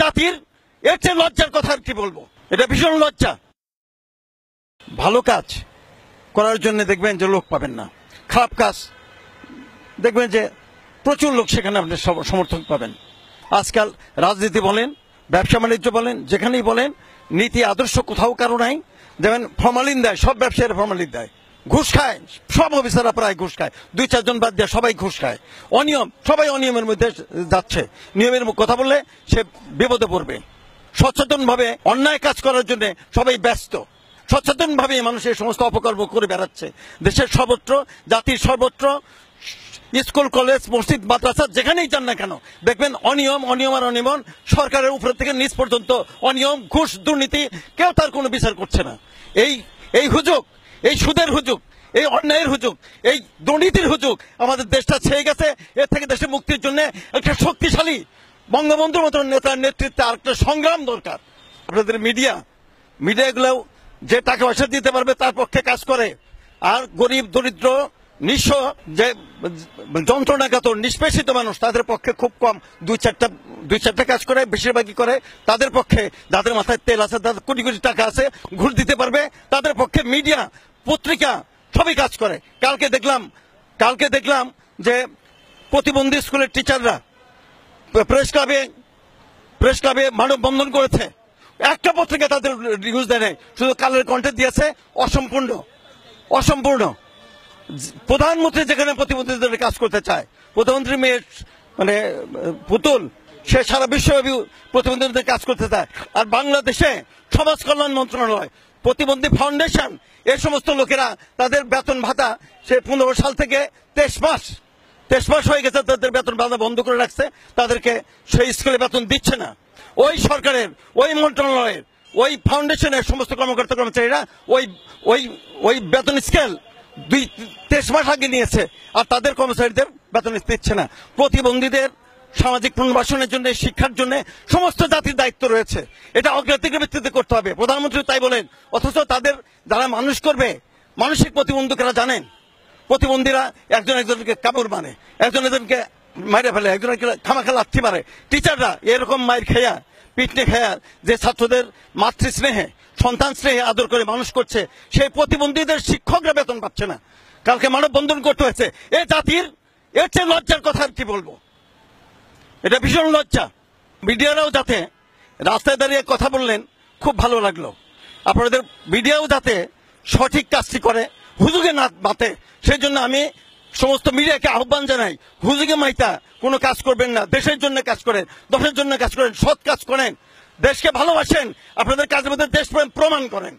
জাতির এর চেয়ে লজ্জার কথা আর কি বলবো। এটা ভীষণ লজ্জা। ভালো কাজ করার জন্য দেখবেন যে লোক পাবেন না, খারাপ কাজ দেখবেন যে প্রচুর লোক সেখানে আপনি সমর্থক পাবেন। আজকাল রাজনীতি বলেন, ব্যবসা বাণিজ্য বলেন, যেখানেই বলেন নীতি আদর্শ কোথাও কারো নাই। যেমন ফরমালিন দেয়, সব ব্যবসায়ীরা ফরমালিন দেয়, ঘুষ খায়, সব অফিসাররা প্রায় ঘুষ খায়, 2-4 জন বাদ দিয়ে সবাই ঘুষ খায়, অনিয়ম, সবাই অনিয়মের মধ্যে যাচ্ছে। নিয়মের কথা বললে সে বিপদে পড়বে। সচেতনভাবে অন্যায় কাজ করার জন্য সবাই ব্যস্ত, সচেতনভাবে মানুষ এই সমস্ত অপকর্ম করে বেড়াচ্ছে। দেশের সর্বত্র, জাতির সর্বত্র, স্কুল, কলেজ, মসজিদ, মাদ্রাসা যেখানেই যান না কেন দেখবেন অনিয়ম, অনিয়ম আর অনিয়ম। সরকারের উপর থেকে নিচ পর্যন্ত অনিয়ম, ঘুষ, দুর্নীতি, কেউ তার কোনো বিচার করছে না। এই হুজুগ, এই সুদের হুজুগ, এই অন্যায়ের হুজুগ, এই দুর্নীতির হুজুগ আমাদের দেশটা ছেয়ে গেছে। এর থেকে দেশের মুক্তির জন্য একটা শক্তিশালী বঙ্গবন্ধুর মতো নেতার নেতৃত্বে আরেকটা সংগ্রাম দরকার। আপনাদের মিডিয়াগুলো যে টাকা পয়সা দিতে পারবে তার পক্ষে কাজ করে, আর গরিব, দরিদ্র, নিঃস্ব, যে যন্ত্রণাকাতর নিষ্পেষিত মানুষ তাদের পক্ষে খুব কম 2-4টা কাজ করে, বেশিরভাগই করে। তাদের পক্ষে যাদের মাথায় তেল আছে, তাদের কোটি কোটি টাকা আছে, ঘুষ দিতে পারবে, তাদের পক্ষে মিডিয়া, পত্রিকা সবই কাজ করে। কালকে দেখলাম যে প্রতিবন্ধী স্কুলের টিচাররা প্রেস ক্লাবে মানববন্ধন করেছে। একটা পত্রিকা তাদের নিউজ দেয় নাই, শুধু কালের কণ্ঠে দিয়েছে, অসম্পূর্ণ। প্রধানমন্ত্রী যেখানে প্রতিবন্ধীদের কাজ করতে চায়, প্রধানমন্ত্রী মেয়ের মানে পুতুল, সে সারা বিশ্বব্যাপী প্রতিবন্ধীদের কাজ করতে চায়। আর বাংলাদেশে সমাজ কল্যাণ মন্ত্রণালয়, প্রতিবন্ধী ফাউন্ডেশন, এই সমস্ত লোকেরা তাদের বেতন ভাতা সে 15 সাল থেকে 23 মাস হয়ে গেছে, তাদের বেতন ভাতা বন্ধ করে রাখছে, তাদেরকে সেই স্কুলে বেতন দিচ্ছে না। ওই সরকারের, ওই মন্ত্রণালয়ের, ওই ফাউন্ডেশনের সমস্ত কর্মকর্তা কর্মচারীরা ওই বেতন স্কেল 23 মাস আগে নিয়েছে, আর তাদের কর্মচারীদের বেতন দিচ্ছে না। প্রতিবন্ধীদের সামাজিক পুনর্বাসনের জন্য, শিক্ষার জন্য সমস্ত জাতির দায়িত্ব রয়েছে। এটা অগ্রাধিকার ভিত্তিতে করতে হবে। প্রধানমন্ত্রী তাই বলেন, অথচ তাদের যারা মানুষ করবে, মানসিক প্রতিবন্ধীরা জানেন, প্রতিবন্ধীরা একজনকে কামড় মানে, একজনকে মাইরে ফেলে, একজনকে খামাখা লাথি মারে। টিচাররা এরকম মায়ের খেয়া, পিটনে খেয়া যে ছাত্রদের মাতৃস্নেহে, সন্তান স্নেহে আদর করে মানুষ করছে, সেই প্রতিবন্ধীদের শিক্ষকরা বেতন পাচ্ছে না। কালকে মানববন্ধন করতে হয়েছে। এই জাতির এর চেয়ে লজ্জার কথা কি বলবো। এটা ভীষণ লজ্জা। মিডিয়ারাও যাতে রাস্তায় দাঁড়িয়ে কথা বললেন, খুব ভালো লাগলো। আপনাদের মিডিয়াও যাতে সঠিক কাজটি করে, হুজুগে না মাতে, সেই জন্য আমি সমস্ত মিডিয়াকে আহ্বান জানাই, হুজুগে মাইতা কোনো কাজ করবেন না। দেশের জন্য কাজ করেন, দশের জন্য কাজ করেন, সৎ কাজ করেন, দেশকে ভালোবাসেন, আপনাদের কাজের মধ্যে দেশপ্রেম প্রমাণ করেন।